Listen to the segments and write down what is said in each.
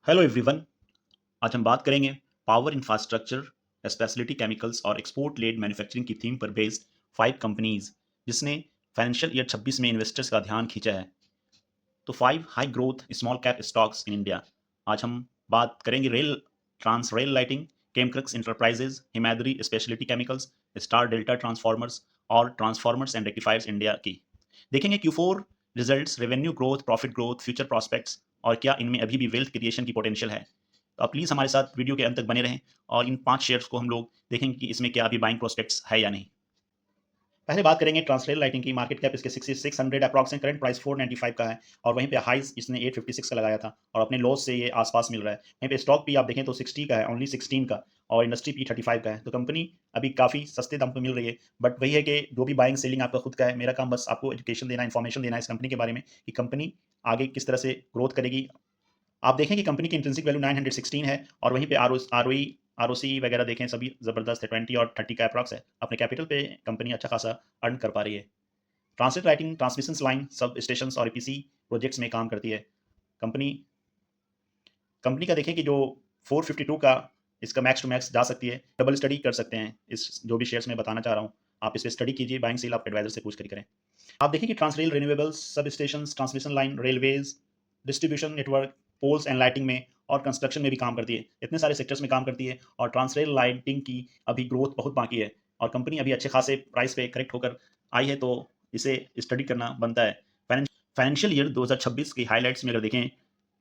Hello everyone. आज हम बात करेंगे पावर इंफ्रास्ट्रक्चर, स्पेशलिटी केमिकल्स और एक्सपोर्ट लेड मैन्युफैक्चरिंग की थीम पर बेस्ड 5 कंपनीज जिसने फाइनेंशियल ईयर 26 में इन्वेस्टर्स का ध्यान खींचा है। तो 5 high growth small cap stocks in India. आज हम बात करेंगे rail transrail lighting, Chemcrux enterprises, Himadri speciality chemicals, Star Delta transformers और ट्रांसफॉर्मर्स एंड रेक्टिफायर्स इंडिया की। देखेंगे Q4 results, revenue growth, profit growth, future prospects और क्या इनमें अभी भी वेल्थ क्रिएशन की पोटेंशियल है। तो आप प्लीज़ हमारे साथ वीडियो के अंत तक बने रहें और इन 5 शेयर्स को हम लोग देखेंगे कि इसमें क्या अभी बाइंग प्रोस्पेक्ट्स है या नहीं। पहले बात करेंगे ट्रांसलेट लाइटिंग की। मार्केट कैप इसके 6600 अप्रॉक्स है, करंट प्राइस 495 का है और वहीं पे हाईज इसने 856 का लगाया था और अपने लॉस से ये आसपास मिल रहा है। वहीं पे स्टॉक भी आप देखें तो 60 का है, ओनली 16 का, और इंडस्ट्री पी 35 का है। तो कंपनी अभी काफ़ी सस्ते दाम पे मिल रही है। बट वही है कि जो भी बाइंग सेलिंग आपका खुद का है। मेरा काम बस आपको एजुकेशन देना, इन्फॉर्मेशन देना है इस कंपनी के बारे में कि कंपनी आगे किस तरह से ग्रोथ करेगी। आप देखें कि कंपनी की इंट्रिंसिक वैल्यू 916 है और वहीं पे आरओसी वगैरह देखें, सभी ज़बरदस्त है। 20 और 30 का अप्रॉक्स है। अपने कैपिटल पे कंपनी अच्छा खासा अर्न कर पा रही है। Translate writing transmission line, sub station और ईपीसी प्रोजेक्ट्स में काम करती है। कंपनी कंपनी का देखें कि जो 452 का इसका मैक्स टू मैक्स जा सकती है। डबल स्टडी कर सकते हैं इस जो भी शेयर्स मैं बताना चाह रहा हूँ। आप इस पर स्टडी कीजिए, बाइंग सेल आप एडवाइजर से पूछ कर करें। आप देखिए कि Transrail renewables, substation, transmission line, railways, distribution network, poles and lighting में और कंस्ट्रक्शन में भी काम करती है। इतने सारे सेक्टर्स में काम करती है और ट्रांसरेल लाइटिंग की अभी ग्रोथ बहुत बाकी है और कंपनी अभी अच्छे खासे प्राइस पे करेक्ट होकर आई है, तो इसे स्टडी करना बनता है। फाइनेंशियल ईयर 2026 की हाइलाइट्स में अगर देखें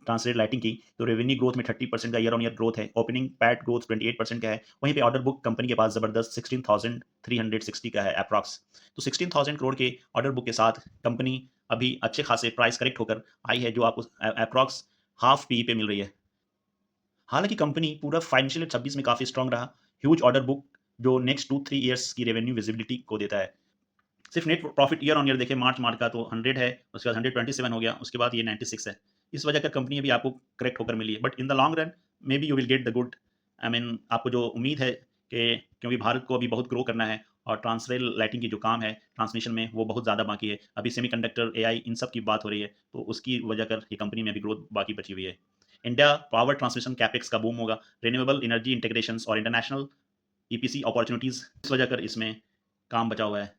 ट्रांसलेट लाइटिंग की, तो रेवेन्यू ग्रोथ में 30% का ईयर ऑन ईयर ग्रोथ है। ओपनिंग पैट ग्रोथ 28% का है। वहीं पे ऑर्डर बुक कंपनी के पास जबरदस्त 16,360 का है अप्रॉक्स। तो 16,000 करोड़ के ऑर्डर बुक के साथ कंपनी अभी अच्छे खासे प्राइस करेक्ट होकर आई है, जो आपको अप्रॉक्स हाफ पी पे मिल रही है। हालांकि कंपनी पूरा फाइनेंशियल 26 में काफी स्ट्रांग रहा। ह्यूज ऑर्डर बुक जो नेक्स्ट 2-3 ईयर्स की रेवेन्यू विजिबिलिटी को देता है। सिर्फ net profit year on year देखें, मार्च का तो 100 है, उसके बाद 127 हो गया, उसके बाद ये 96 है। इस वजह कर कंपनी अभी आपको करेक्ट होकर मिली है। But in the long run may be you will get the good. I mean आपको जो उम्मीद है कि क्योंकि भारत को अभी बहुत ग्रो करना है और ट्रांसरेल लाइटिंग की जो काम है ट्रांसमिशन में, वो बहुत ज़्यादा बाकी है। अभी सेमीकंडक्टर, एआई, इन सब की बात हो रही है, तो उसकी वजह कर ये कंपनी में अभी ग्रोथ बाकी बची हुई है। इंडिया पावर ट्रांसमिशन कैपेक्स का बूम होगा, रिन्यूएबल एनर्जी इंटीग्रेशन और इंटरनेशनल ईपीसी अपॉर्चुनिटीज, इस वजह कर इसमें काम बचा हुआ है।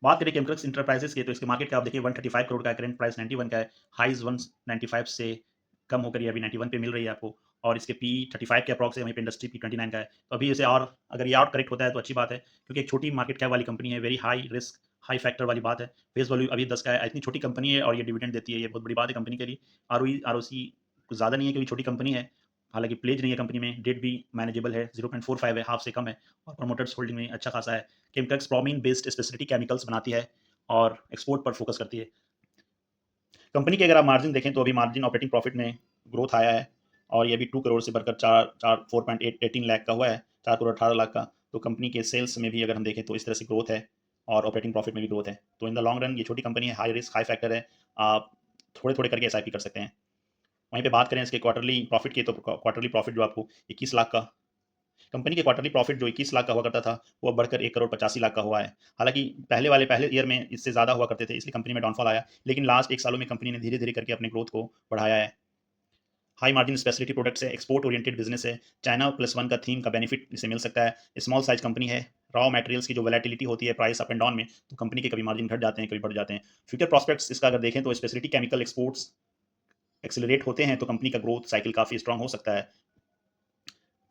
बात करें केमक्रक्स इंटरप्राइजेस की, तो इसके मार्केट कैप देखिए 135 करोड़ का है, करंट प्राइस 91 का है। हाईज 195 से कम होकर ये अभी 91 पे मिल रही है आपको और इसके पी 35 के अप्रॉक्स है। वहीं पे इंडस्ट्री पी 29 का है। तो अभी इसे और अगर ये और करेक्ट होता है तो अच्छी बात है, क्योंकि एक छोटी मार्केट कैप वाली कंपनी है, very high risk high factor वाली बात है। फेस वैल्यू अभी 10 का है, इतनी छोटी कंपनी है और ये डिविडेंड देती है, ये बहुत बड़ी बात है कंपनी के लिए। आरओसी कुछ ज़्यादा नहीं है क्योंकि छोटी कंपनी है। हालांकि प्लेज नहीं है कंपनी में, डेट भी मैनेजेबल है, 0.45 है, हाफ से कम है और प्रमोटर्स होल्डिंग में अच्छा खासा है। Chemtex bromine based speciality chemicals बनाती है और एक्सपोर्ट पर फोकस करती है। कंपनी के अगर आप मार्जिन देखें तो अभी मार्जिन ऑपरेटिंग प्रॉफिट में ग्रोथ आया है और ये भी 2 करोड़ से बढ़कर 4.18 लाख का हुआ है, 4 करोड़ 18 लाख का। तो कंपनी के सेल्स में भी अगर हम देखें तो इस तरह से ग्रोथ है और ऑपरेटिंग प्रॉफिट में भी ग्रोथ है। तो इन द लॉन्ग रन ये छोटी कंपनी है, हाई रिस्क हाई फैक्टर है, आप थोड़े थोड़े करके एसआईपी कर सकते हैं। वहीं पे बात करें इसके क्वार्टरली प्रॉफिट की, तो क्वार्टरली प्रॉफिट जो आपको 21 लाख का, कंपनी के क्वार्टरली प्रॉफिट जो 21 लाख का हुआ करता था, वो अब बढ़कर 1 करोड़ 85 लाख का हुआ है। हालांकि पहले ईयर में इससे ज़्यादा हुआ करते थे, इसलिए कंपनी में डाउनफॉल आया, लेकिन लास्ट 1 सालों में कंपनी ने धीरे धीरे करके अपने ग्रोथ को बढ़ाया है। हाई मार्जिन स्पेशलिटी प्रोडक्ट्स है, एक्सपोर्ट ओरिएंटेड बिजनेस है, चाइना प्लस वन का थीम का बेनिफिट इसे मिल सकता है। स्मॉल साइज कंपनी है, रॉ मटेरियल्स की जो वैलेटिलिटी होती है प्राइस अप एंड डाउन में, तो कंपनी के कभी मार्जिन घट जाते हैं, कभी बढ़ जाते हैं। फ्यूचर प्रॉस्पेक्ट्स इसका अगर देखें तो स्पेशलिटी केमिकल एक्सपोर्ट्स एक्सेलरेट होते हैं तो कंपनी का ग्रोथ साइकिल काफ़ी स्ट्रांग हो सकता है।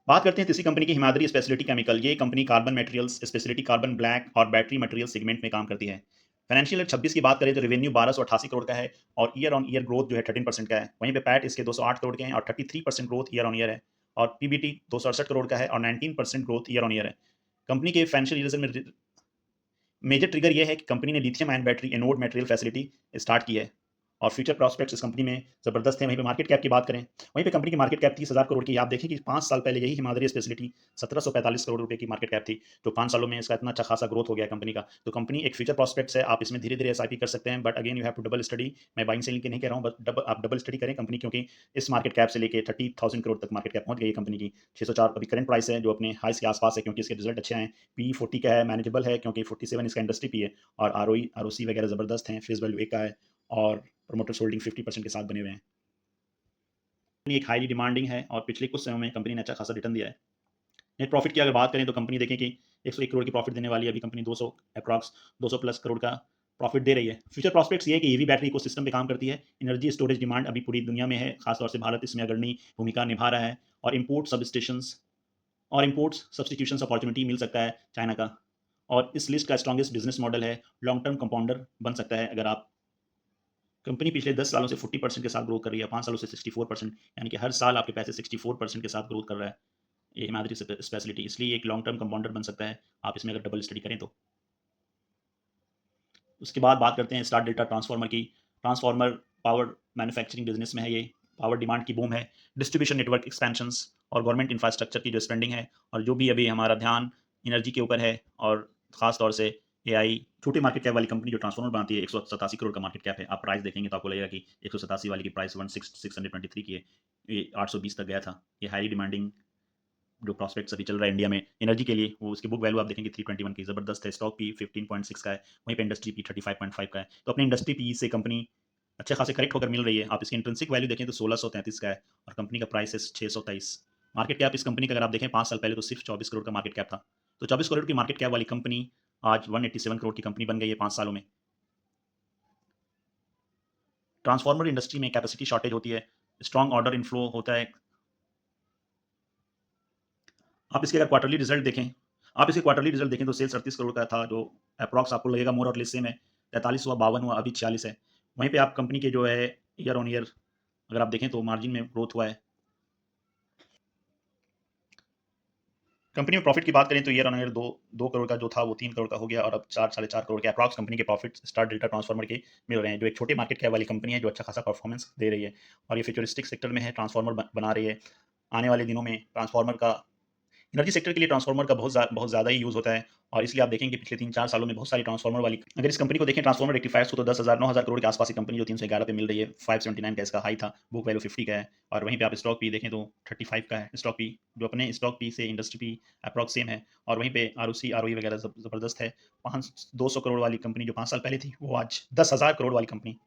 बात करते हैं तीसरी कंपनी की, हिमाद्री स्पेशलिटी केमिकल। ये company carbon materials, speciality carbon black और बैटरी मटेरियल सेगमेंट में काम करती है। फाइनेंशियल ईयर 26 की बात करें तो रेवेन्यू 1288 करोड़ का है और ईयर ऑन ईयर ग्रोथ जो है 13% का है। वहीं पे पैट इसके 208 करोड़ के हैं और 33% ग्रोथ ईयर ऑन ईयर है और पीबीटी 268 करोड़ का है और 19% ग्रोथ ईयर ऑन ईयर है। कंपनी के फाइनेंशियल ईयर में मेजर ट्रिगर ये है कि कंपनी ने lithium ion battery anode material facility start की है और फ्यूचर प्रॉस्पेक्ट्स इस कंपनी में ज़बरदस्त है। वहीं पे मार्केट कैप की बात करें, वहीं पे कंपनी की मार्केट कैप 30,000 करोड़ की। आप देखें कि 5 साल पहले यही हिमाद्री स्पेशलिटी 1745 करोड़ रुपए की मार्केट कैप थी, जो 5 सालों में इसका इतना अच्छा खासा ग्रोथ हो गया कंपनी का। तो कंपनी एक फ्यूचर प्रॉस्पेक्ट्स है, आप इसमें धीरे धीरे एसआईपी कर सकते हैं, but again you have to double study. मैं बाइंग सेलिंग के नहीं कह रहा हूँ, बट आप डबल स्टडी करें कंपनी, क्योंकि इस मार्केट कैप से लेकर 30,000 करोड़ तक मार्केट कैप पहुंच गई है कंपनी की। 604 अभी करंट प्राइस है, जो अपने हाइस के आसपास है, क्योंकि इसके रिजल्ट अच्छे हैं। पी 40 का है, मैनेजेबल है, क्योंकि 47 इसका इंडस्ट्री पी है और आरओसी वगैरह ज़बरदस्त हैं। फेस वैल्यू 1 का है और प्रमोटर्स होल्डिंग 50% के साथ बने हुए हैं। एक हाईली डिमांडिंग है और पिछले कुछ समय में कंपनी ने अच्छा खासा रिटर्न दिया है। नेट प्रॉफिट की अगर बात करें तो कंपनी देखें कि 101 करोड़ की प्रॉफिट देने वाली है, अभी कंपनी 200 अप्रॉक्स 200 प्लस करोड़ का प्रॉफिट दे रही है। फ्यूचर प्रॉस्पेक्ट्स ये है कि ईवी बैटरी इकोसिस्टम पे काम करती है। एनर्जी स्टोरेज डिमांड अभी पूरी दुनिया में है, खासतौर से भारत इसमें अग्रणी भूमिका निभा रहा है और इम्पोर्ट्स सब्स्टिट्यूशन अपॉर्चुनिटी मिल सकता है चाइना का। और इस लिस्ट का स्ट्रॉन्गेस्ट बिजनेस मॉडल है, लॉन्ग टर्म कंपाउंडर बन सकता है अगर आप। कंपनी पिछले 10 सालों से 40% के साथ ग्रोथ कर रही है, 5 सालों से 64%, यानी कि हर साल आपके पैसे 64% के साथ ग्रोथ कर रहा है। ये हिमाद्री स्पेशलिटी इसलिए एक लॉन्ग टर्म कंपाउंडर बन सकता है, आप इसमें अगर डबल स्टडी करें तो। उसके बाद बात करते हैं स्टार डेल्टा ट्रांसफार्मर की। ट्रांसफार्मर पावर मैन्युफैक्चरिंग बिजनेस में है ये। पावर डिमांड की बूम है, डिस्ट्रीब्यूशन नेटवर्क एक्सपेंशंस और गवर्नमेंट इंफ्रास्ट्रक्चर की जो स्पेंडिंग है, और जो भी अभी हमारा ध्यान एनर्जी के ऊपर है, और खास तौर से एआई छोटी मार्केट कैप वाली कंपनी जो ट्रांसफार्मर बनाती है, 187 करोड़ का मार्केट कैप है। आप प्राइस देखेंगे तो आपको लगेगा कि 187 वाली की प्राइस 623 की है, ये 820 तक गया था। ये हाईली डिमांडिंग जो प्रॉस्पेक्ट्स अभी चल रहा है इंडिया में एनर्जी के लिए, वो उसकी बुक वैल्यू आप देखेंगे 321 की ज़बरदस्त है। स्टॉक पी 15.6 का है, वहीं पे इंडस्ट्री पी 35.5 का है। तो अपनी इंडस्ट्री पी से कंपनी अच्छे खासे करेक्ट होकर मिल रही है। आप इसकी इंट्रिंसिक वैल्यू देखें तो 1633 का है और कंपनी का प्राइस है 623। मार्केट कैप इस कंपनी का अगर आप देखें 5 साल पहले तो सिर्फ 24 करोड़ का मार्केट कैप था। तो 24 करोड़ की मार्केट कैप वाली कंपनी आज 187 करोड़ की कंपनी बन गई है 5 सालों में। ट्रांसफार्मर इंडस्ट्री में कैपेसिटी शॉर्टेज होती है, स्ट्रॉन्ग ऑर्डर इनफ्लो होता है। आप इसके अगर क्वार्टरली रिजल्ट देखें तो सेल्स 38 करोड़ का था, जो अप्रॉक्स आपको लगेगा मोर और लेस सेम है। 43 हुआ, 52 हुआ, अभी 46 है। वहीं पे आप कंपनी के जो है ईयर ऑन ईयर अगर आप देखें तो मार्जिन में ग्रोथ हुआ है। कंपनी में प्रॉफिट की बात करें तो ईयर ऑन ईयर 2 करोड़ का जो था वो 3 करोड़ का हो गया, और अब 4 साढ़े 4 करोड़ के अप्रॉक्स कंपनी के प्रॉफिट स्टार डेल्टा ट्रांसफार्मर के मिल रहे हैं, जो एक छोटे मार्केट कैप वाली कंपनी है जो अच्छा खासा परफॉर्मेंस दे रही है और ये फ्यूचरिस्टिक सेक्टर में है, ट्रांसफार्मर बना रही है। आने वाले दिनों में ट्रांसफार्मर का एनर्जी सेक्टर के लिए ट्रांसफार्मर का बहुत ज़्यादा ही यूज़ होता है, और इसलिए आप देखेंगे पिछले 3-4 सालों में बहुत सारी ट्रांसफार्मर वाली, अगर इस कंपनी को देखें ट्रांसफार्मर रेक्टिफायर्स को, तो 10,000 9,000 करोड़ के आसपास की कंपनी जो 311 पे मिल रही है। 579 का इसका हाई था, बुक वैल्यू 50 का है, और वहीं पे आप स्टॉक पी देखें तो 35 का है स्टॉक पी, जो अपने स्टॉक पी से इंडस्ट्री पी अप्रॉक्स सेम है। और वहीं पे आरओसी आरओई वगैरह ज़बरदस्त है। 200 करोड़ वाली कंपनी जो 5 साल पहले थी, वो आज 10,000 करोड़ वाली कंपनी।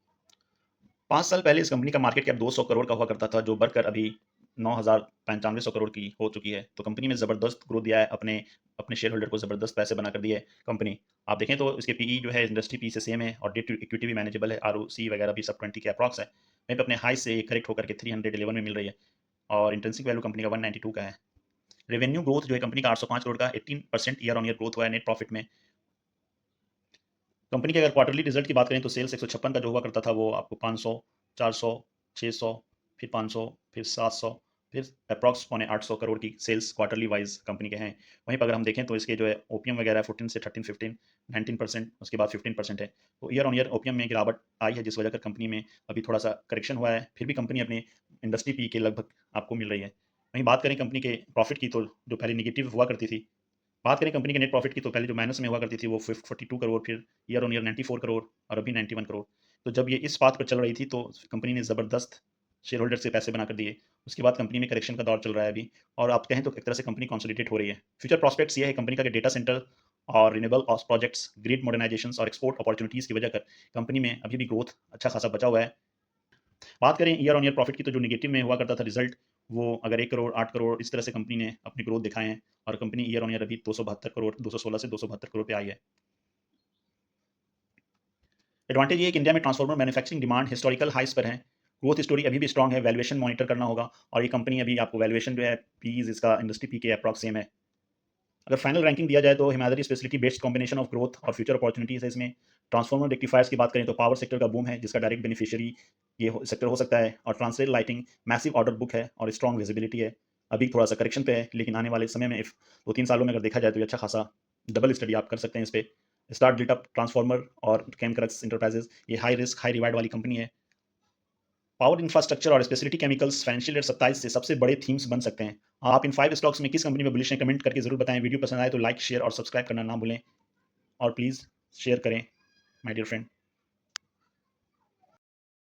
5 साल पहले इस कंपनी का मार्केट कैप 200 करोड़ का हुआ करता था, जो बढ़कर अभी 9,95 करोड़ की हो चुकी है। तो कंपनी में ज़बरदस्त ग्रोथ दिया है, अपने अपने शेयर होल्डर को ज़बरदस्त पैसे बना कर दिए है कंपनी। आप देखें तो इसके पीई जो है इंडस्ट्री पी से सेम है, और डेट टू इक्विटी भी मैनेजेबल है, आरओसी वगैरह भी सब 20 के अप्रॉक्स है। वहीं पे अपने हाई से करेक्ट होकर के 311 में मिल रही है, और इंट्रिंसिक वैल्यू कंपनी का 192 का है। रेवेन्यू ग्रोथ जो है कंपनी का 805 करोड़ का 18% ईयर ऑन ईयर ग्रोथ हुआ है नेट प्रॉफिट में। कंपनी के अगर क्वार्टरली रिजल्ट की बात करें तो सेल्स 156 का जो हुआ करता था, वो आपको 500, 400, 600, फिर 500, फिर 700, फिर अप्रॉक्स पौने 800 करोड़ की सेल्स क्वार्टरली वाइज कंपनी के हैं। वहीं पर अगर हम देखें तो इसके जो है ओपीएम वगैरह 14 से 13, 15, 19%, उसके बाद 15% है। तो ईयर ऑन ईयर ओपीएम में गिरावट आई है, जिस वजह कर कंपनी में अभी थोड़ा सा करेक्शन हुआ है, फिर भी कंपनी अपनी इंडस्ट्री पी के लगभग आपको मिल रही है। वहीं बात करें कंपनी के प्रॉफिट की, तो जो पहले निगेटिव हुआ करती थी, बात करें कंपनी के नेट प्रॉफिट की, तो पहले जो माइनस में हुआ करती थी वो 42 करोड़, फिर ईयर ऑन ईयर 94 करोड़, और अभी 91 करोड़। तो जब ये इस बात पर चल रही थी तो कंपनी ने ज़बरदस्त शेयर होल्डर से पैसे बना कर दिए। उसके बाद कंपनी में करेक्शन का दौर चल रहा है अभी, और आप कहें तो एक तरह से कंपनी कंसोलिडेट हो रही है। फ्यूचर प्रॉस्पेक्ट्स ये है कंपनी का कि डेटा सेंटर और रिन्यूएबल प्रोजेक्ट्स, ग्रिड मॉडर्नाइजेशंस और एक्सपोर्ट अपॉर्चुनिटीज़ की वजह कर कंपनी में अभी भी ग्रोथ अच्छा खासा बचा हुआ है। बात करें ईयर ऑन ईयर प्रॉफिट की, तो जो नेगेटिव में हुआ करता था रिजल्ट, वो अगर 1 करोड़ 8 करोड़ इस तरह से कंपनी ने अपनी ग्रोथ दिखाए हैं, और कंपनी ईयर ऑन ईयर अभी 272 करोड़ 216 से 272 करोड़ पे आई है। एडवांटेज ये है कि इंडिया में ट्रांसफार्मर मैन्युफैक्चरिंग डिमांड हिस्टोरिकल हाइस पर है। ग्रोथ स्टोरी अभी भी स्ट्रांग है, वैल्यूएशन मॉनिटर करना होगा, और ये कंपनी अभी आपको वैल्यूएशन जो है पीज इसका इंडस्ट्री पी के अप्रॉक्स सेम है। अगर फाइनल रैंकिंग दिया जाए तो Himadri speciality best combination of growth और फ्यूचर अपॉर्चुनिटीज है इसमें। ट्रांसफार्मर रेक्टिफायर्स की बात करें तो पावर सेक्टर का बूम है, जिसका डायरेक्ट बेनिफिशियरी सेक्टर हो सकता है, और translate lighting massive order book है और स्ट्रॉन्ग विजिबिलिटी है। अभी थोड़ा सा करेक्शन पे है, लेकिन आने वाले समय में 2-3 सालों में अगर देखा जाए तो ये अच्छा खासा डबल स्टडी आप कर सकते हैं इस पे। स्टार डेल्टा ट्रांसफार्मर और केमक्रक्स इंटरप्राइजेज, ये हाई रिस्क हाई रिवार्ड वाली कंपनी है। पावर इंफ्रास्ट्रक्चर और स्पेशलिटी केमिकल्स फाइनेंशियल ईयर 27 से सबसे बड़े थीम्स बन सकते हैं। आप इन 5 स्टॉक्स में किस कंपनी में बुलिश हैं, कमेंट करके जरूर बताएं। वीडियो पसंद आए तो लाइक शेयर और सब्सक्राइब करना ना भूलें, और प्लीज़ शेयर करें माय डियर फ्रेंड।